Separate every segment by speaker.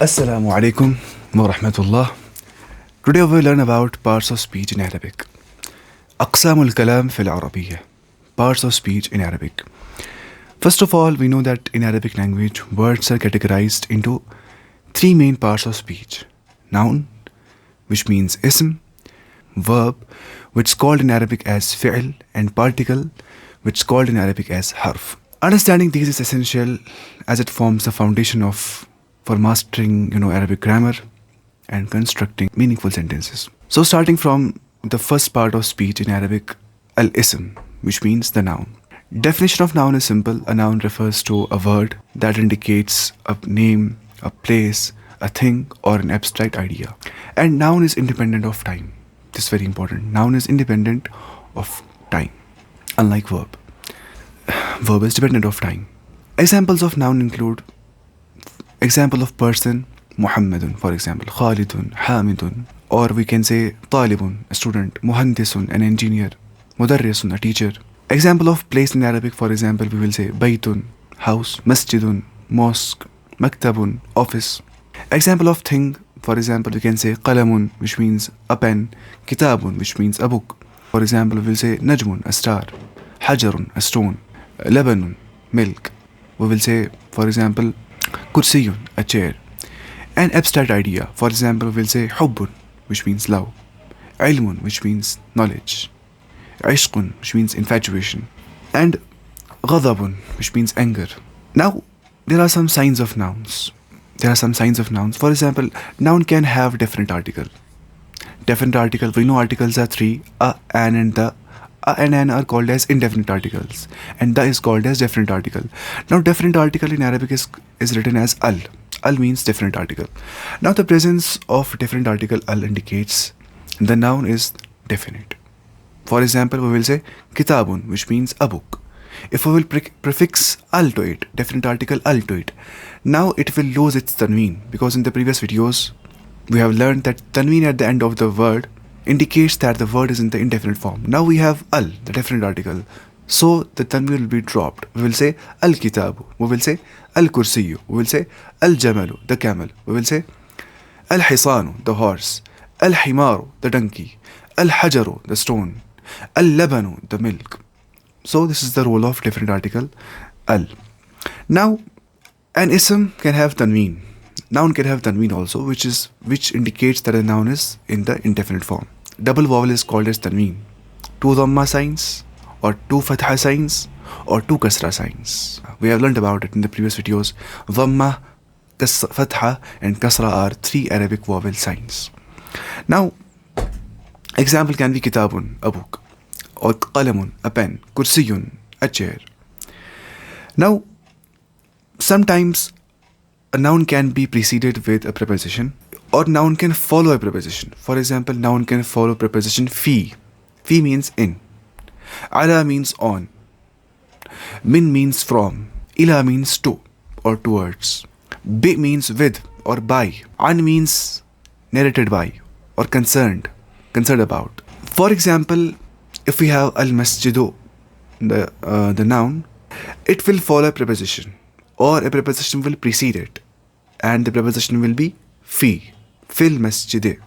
Speaker 1: Assalamu alaikum wa rahmatullah. Today we will learn about parts of speech in Arabic. أقسام الكلام في العربية. Parts of speech in Arabic. First of all, we know that in Arabic language, words are categorized into three main parts of speech. Noun, which means ism, verb, which is called in Arabic as fi'l, and particle, which is called in Arabic as harf. Understanding these is essential as it forms the foundation for mastering, Arabic grammar and constructing meaningful sentences. So starting from the first part of speech in Arabic, al-ism, which means the noun. Definition of noun is simple. A noun refers to a word that indicates a name, a place, a thing, or an abstract idea. And noun is independent of time. This is very important. Noun is independent of time, unlike verb. Verb is dependent of time. Examples of noun include example of person, Muhammadun, for example, Khalidun, Hamidun, or we can say Talibun, a student, Muhandisun, an engineer, Mudarrisun, a teacher. Example of place in Arabic, for example, we will say Baytun, house, Masjidun, mosque, Maktabun, office. Example of thing, for example, we can say Qalamun, which means a pen, Kitabun, which means a book. For example, we will say Najmun, a star, Hajarun, a stone, Labanun, milk. We will say, for example, Kursiyun, a chair. An abstract idea, for example, we will say Hubbun, which means love, Ilmun, which means knowledge, Ishqun, which means infatuation, and Ghadabun, which means anger. Now, there are some signs of nouns. For example, noun can have definite article. Definite article, we know articles are three, a, an, and the. A and an are called as indefinite articles, and the is called as definite article. Now, definite article in Arabic is written as al. Al means definite article. Now, the presence of definite article al indicates the noun is definite. For example, we will say kitabun, which means a book. If we will prefix al to it, definite article al to it, now it will lose its tanween, because in the previous videos we have learned that tanween at the end of the word indicates that the word is in the indefinite form. Now we have al, the definite article, so the tanween will be dropped. We will say al-kitabu, we will say al-kursiyu, we will say al-jamalu, the camel, we will say al-hisanu, the horse, al-himaru, the donkey, al-hajaru, the stone, al-labanu, the milk. So this is the role of definite article al. Now an ism can have tanween. Noun can have tanween also, which indicates that a noun is in the indefinite form. Double vowel is called as tanween. Two dhamma signs, or two fatha signs, or two kasra signs. We have learned about it in the previous videos. Dhamma, fatha, and kasra are three Arabic vowel signs. Now, example can be kitabun, a book, or qalamun, a pen, kursiyun, a chair. Now, sometimes a noun can be preceded with a preposition, or noun can follow a preposition. For example, noun can follow preposition fi. Fi means in. Ala means on. Min means from. Ila means to or towards. Bi means with or by. An means narrated by or concerned about. For example, if we have al-masjidu, the noun, it will follow a preposition, or a preposition will precede it, and the preposition will be fi, fil masjid,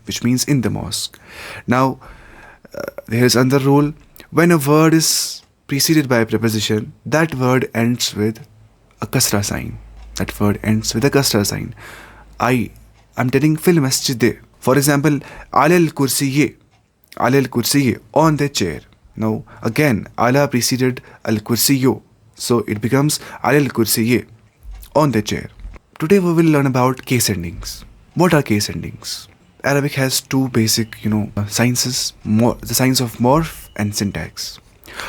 Speaker 1: which means in the mosque. Now, there is another rule. When a word is preceded by a preposition, that word ends with a kasra sign. I am telling fil masjid. For example, alal kursiye, on the chair. Now, again, ala preceded al kursiyo, so it becomes alal kursiye, on the chair. Today we will learn about case endings. What are case endings? Arabic has two basic, sciences, the science of morph and syntax.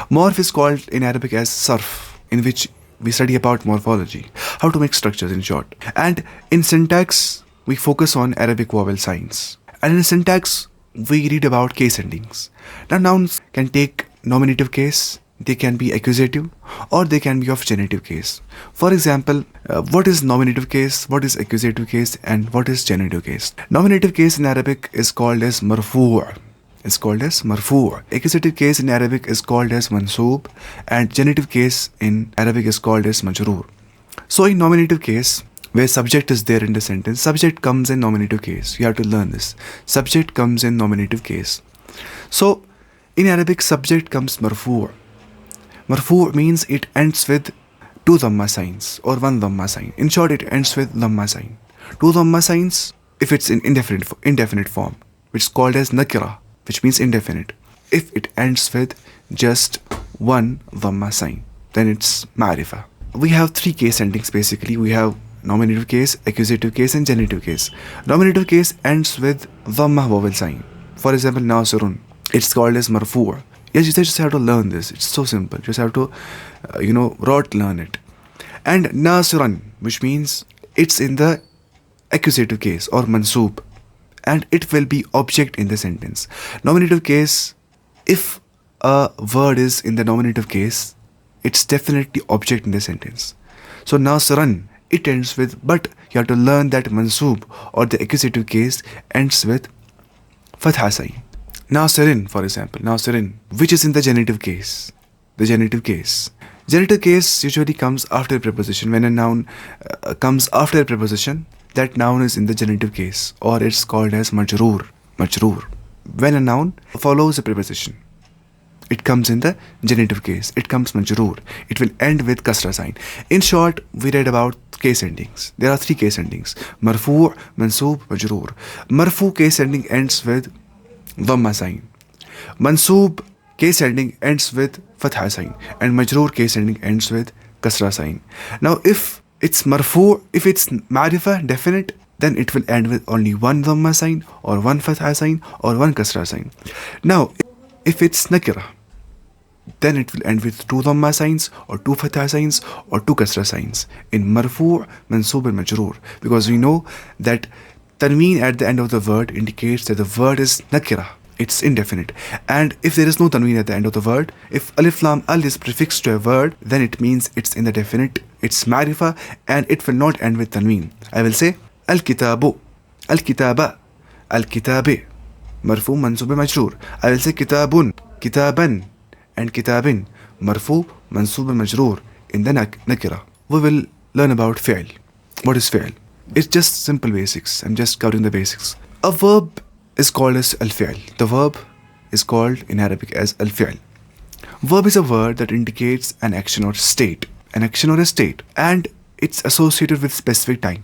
Speaker 1: Morph is called in Arabic as sarf, in which we study about morphology, how to make structures in short. And in syntax, we focus on Arabic vowel signs. And in syntax, we read about case endings. Now, nouns can take nominative case, they can be accusative, or they can be of genitive case. For example, what is nominative case, what is accusative case, and what is genitive case? Nominative case in Arabic is called as marfu'. Accusative case in Arabic is called as mansoob, and genitive case in Arabic is called as majroor. So in nominative case, where subject is there in the sentence. Subject comes in nominative case. You have to learn this. Subject comes in nominative case. So in Arabic, subject comes marfu'. Marfu' means it ends with two dhamma signs or one dhamma sign. In short, it ends with dhamma sign. Two dhamma signs if it's in indefinite form, which is called as nakira, which means indefinite. If it ends with just one dhamma sign, then it's ma'rifah. We have three case endings basically. We have nominative case, accusative case, and genitive case. Nominative case ends with dhamma vowel sign. For example, nasirun. It's called as marfu'. Yes, you just have to learn this. It's so simple. You just have to, rote learn it. And nasiran, which means it's in the accusative case or mansoob, and it will be object in the sentence. Nominative case, if a word is in the nominative case, it's definitely object in the sentence. So nasiran, it ends with, but you have to learn that mansoob or the accusative case ends with fatha sign. Nasirin, for example, nasirin, which is in the genitive case. The genitive case. Genitive case usually comes after a preposition. When a noun comes after a preposition, that noun is in the genitive case, or it's called as majroor. Majroor. When a noun follows a preposition, it comes in the genitive case. It comes majroor. It will end with kasra sign. In short, we read about case endings. There are three case endings: marfu', mansoob, majroor. Marfu' case ending ends with dhamma sign. Mansoob case ending ends with fatha sign, and majroor case ending ends with kasra sign. Now, if it's marfu', if it's ma'rifah, definite, then it will end with only one dhamma sign, or one fatha sign, or one kasra sign. Now, if it's nakira, then it will end with two dhamma signs, or two fatha signs, or two kasra signs in marfu', mansoob, and majroor, because we know that tanween at the end of the word indicates that the word is nakira. It's indefinite. And if there is no tanween at the end of the word, if alif lam al is prefixed to a word, then it means it's in the definite, it's ma'rifah, and it will not end with tanween. I will say al-kitabu, al-kitaba, al-kitabi, marfu, mansub, majroor. I will say kitabun, kitaban, and kitabin, marfu, mansub, majroor in the nakira. We will learn about fi'l. What is fi'l? It's just simple basics. I'm just covering the basics. A verb is called as al-fi'l. The verb is called in Arabic as al-fi'l. Verb is a word that indicates an action or state. An action or a state. And it's associated with specific time.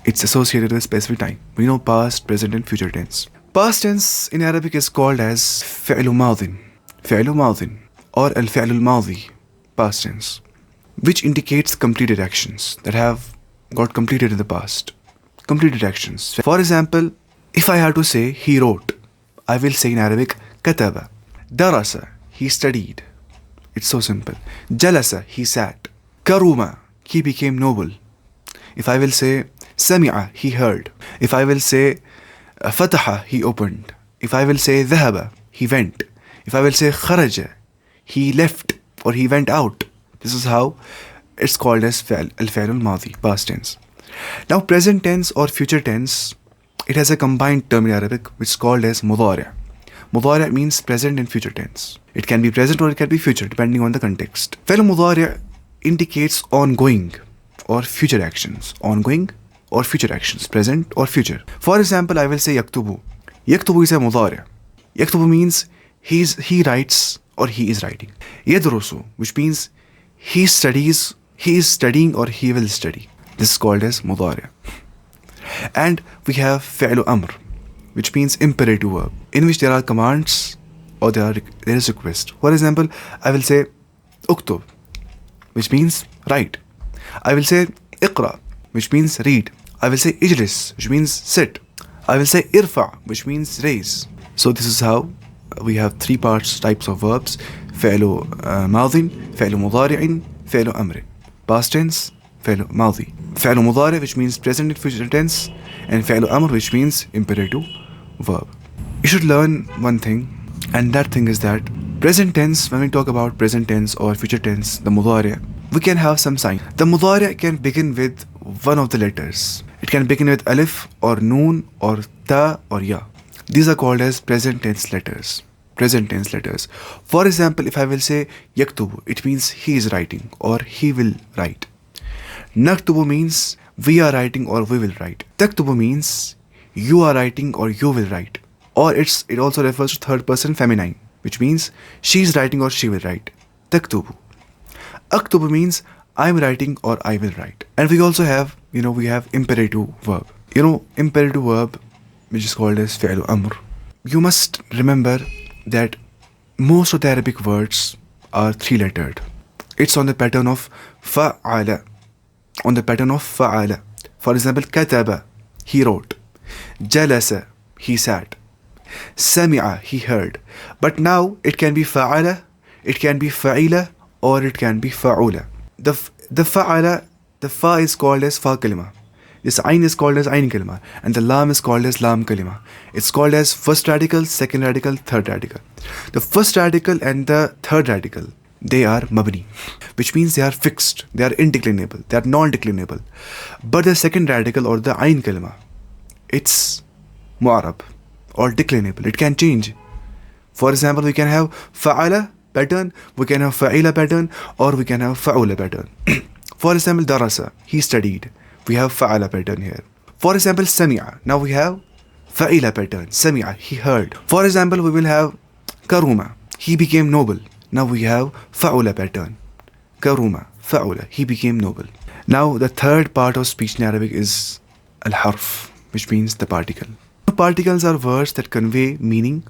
Speaker 1: It's associated with specific time. We know past, present, and future tense. Past tense in Arabic is called as fi'lu madin. Fi'lu madin. Or al-fi'l al-madi. Past tense. Which indicates completed actions that have got completed in the past. Completed actions. For example, if I have to say he wrote, I will say in Arabic kataba. Darasa, he studied. It's so simple. Jalasa, he sat. Karuma, he became noble. If I will say sami'a, he heard. If I will say fataha, he opened. If I will say dhahaba, he went. If I will say kharaja, he left or he went out. This is how it's called as al-fi'l al-madi, past tense. Now present tense or future tense, it has a combined term in Arabic which is called as mudari'. Mudari' means present and future tense. It can be present or it can be future depending on the context. Fi'l mudari' indicates ongoing or future actions. Ongoing or future actions, present or future. For example, I will say yaktubu. Yaktubu is a mudari'. Yaktubu means he writes or he is writing. Yadrusu, which means he studies, he is studying or he will study. This is called as mudari'. And we have fi'lu amr, which means imperative verb, in which there are commands or there is request. For example, I will say uktub, which means write. I will say iqra, which means read. I will say ijlis, which means sit. I will say irfa, which means raise. So this is how we have three types of verbs: fi'lu madin, fi'lu mudari'in, fi'lu amrin. Past tense, fi'lu madi. Fi'lu mudari', which means present and future tense, and fi'lu amr, which means imperative verb. You should learn one thing, and that thing is that present tense, when we talk about present tense or future tense, the mudari', we can have some sign. The mudari' can begin with one of the letters. It can begin with alif or noon or ta or ya. These are called as present tense letters. Present tense letters. For example, if I will say yaktubu, it means he is writing or he will write. Naktubu means we are writing or we will write. Taktubu means you are writing or you will write. Or it also refers to third person feminine, which means she is writing or she will write. Taktubu. Aktubu means I'm writing or I will write. And we also have, we have imperative verb. Imperative verb, which is called as fi'l amr. You must remember that most of the Arabic words are three-lettered. It's on the pattern of fa'ala. On the pattern of fa'ala. For example, kataba, he wrote. Jalasa, he sat. Sami'a, he heard. But now it can be fa'ala, it can be fa'ila, or it can be fa'ula. The fa'ala, the fa is called as fa kalima. This ayn is called as ayn kalima. And the lam is called as lam kalima. It's called as first radical, second radical, third radical. The first radical and the third radical, they are mabni, which means they are fixed, they are indeclinable, they are non-declinable. But the second radical or the ayn kalima, it's mu'arab or declinable. It can change. For example, we can have fa'ala pattern, we can have fa'ila pattern, or we can have fa'ula pattern. For example, darasa, he studied. We have fa'ala pattern here. For example, sami'a. Now we have fa'ila pattern. Sami'a, he heard. For example, we will have karuma, he became noble. Now we have fa'ula pattern. Karuma, fa'ula, he became noble. Now the third part of speech in Arabic is al-harf, which means the particle. Particles are words that convey meaning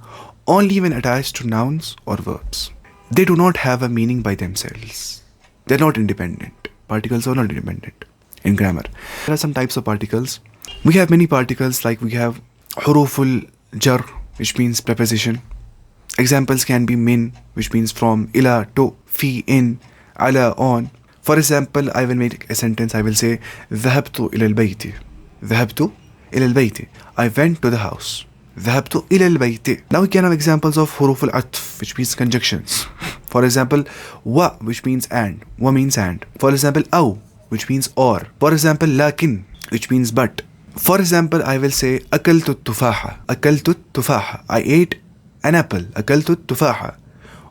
Speaker 1: only when attached to nouns or verbs. They do not have a meaning by themselves. They are not independent. Particles are not independent in grammar. There are some types of particles. We have many particles, like we have huruful jar, which means preposition. Examples can be min, which means from, ila, to, fi, in, ala, on. For example, I will make a sentence. I will say ذهبت إلى البيت. ذهبت إلى البيت. I went to the house. ذهبت إلى البيت. Now we can have examples of huruf al-atf, which means conjunctions. For example, wa, which means and. Wa means and. For example, aw, which means or. For example, lakin, which means but. For example, I will say أكلت التفاحة. أكلت التفاحة. I ate an apple. أكلت التفاحة.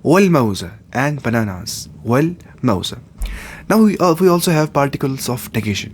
Speaker 1: والموزة, and bananas. والموزة. Now we also have particles of negation.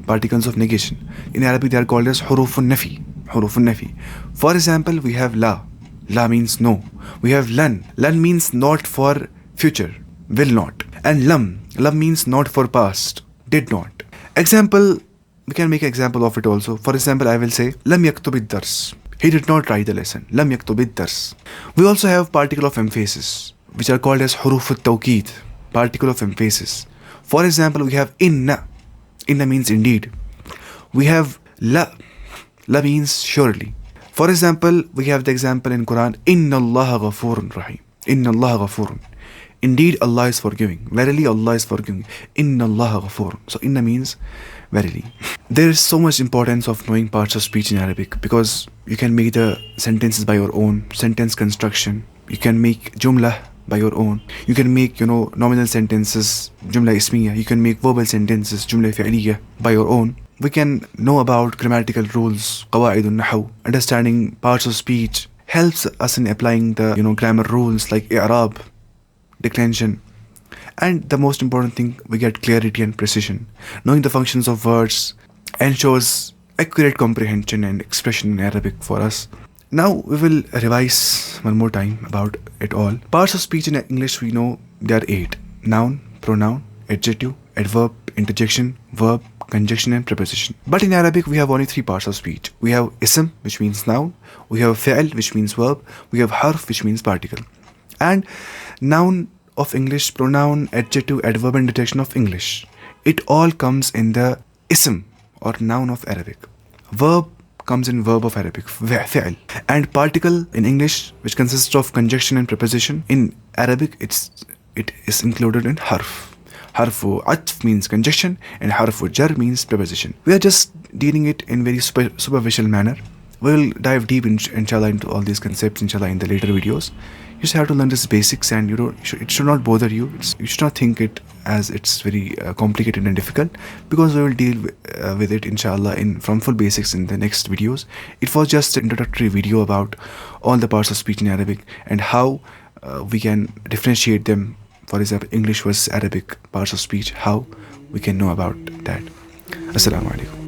Speaker 1: Particles of negation. In Arabic they are called as hurufun nafi. Hurufun nafi. For example, we have la. La means no. We have lan. Lan means not for future. Will not. And lam. Lam means not for past. Did not. Example, we can make an example of it also. For example, I will say lam yaktub ad-dars. He did not write the lesson. Lam yaktub ad-dars. We also have particle of emphasis, which are called as huruf at-tawqid. Particle of emphasis. For example, we have inna. Inna means indeed. We have la. La means surely. For example, we have the example in Quran, Inna Allah ghafurun rahim. Inna Allah ghafurun. Indeed, Allah is forgiving. Verily, Allah is forgiving. Inna Allah ghafurun. So, inna means verily. There is so much importance of knowing parts of speech in Arabic, because you can make the sentences by your own, sentence construction. You can make jumlah by your own. You can make, nominal sentences, jumla ismiya. You can make verbal sentences, jumla fi'liya, by your own. We can know about grammatical rules, qawaidun nahaw. Understanding parts of speech helps us in applying the, grammar rules like i'rab, declension. And the most important thing, we get clarity and precision. Knowing the functions of words ensures accurate comprehension and expression in Arabic for us. Now we will revise one more time about it all. Parts of speech in English, we know there are 8. Noun, pronoun, adjective, adverb, interjection, verb, conjunction and preposition. But in Arabic, we have only 3 parts of speech. We have ism, which means noun. We have fi'l, which means verb. We have harf, which means particle. And noun of English, pronoun, adjective, adverb and interjection of English, it all comes in the ism or noun of Arabic. Verb comes in verb of Arabic, fi'l. And particle in English, which consists of conjunction and preposition, in Arabic it is included in harf. Harfu atf means conjunction and harfu jar means preposition. We are just dealing it in very superficial manner. We will dive deep inshallah into all these concepts inshallah in the later videos. You just have to learn these basics, and it should not bother you. You should not think it as it's very complicated and difficult, because we will deal with it inshallah from full basics in the next videos. It was just an introductory video about all the parts of speech in Arabic and how we can differentiate them. For example, English versus Arabic parts of speech, how we can know about that. Assalamu alaikum.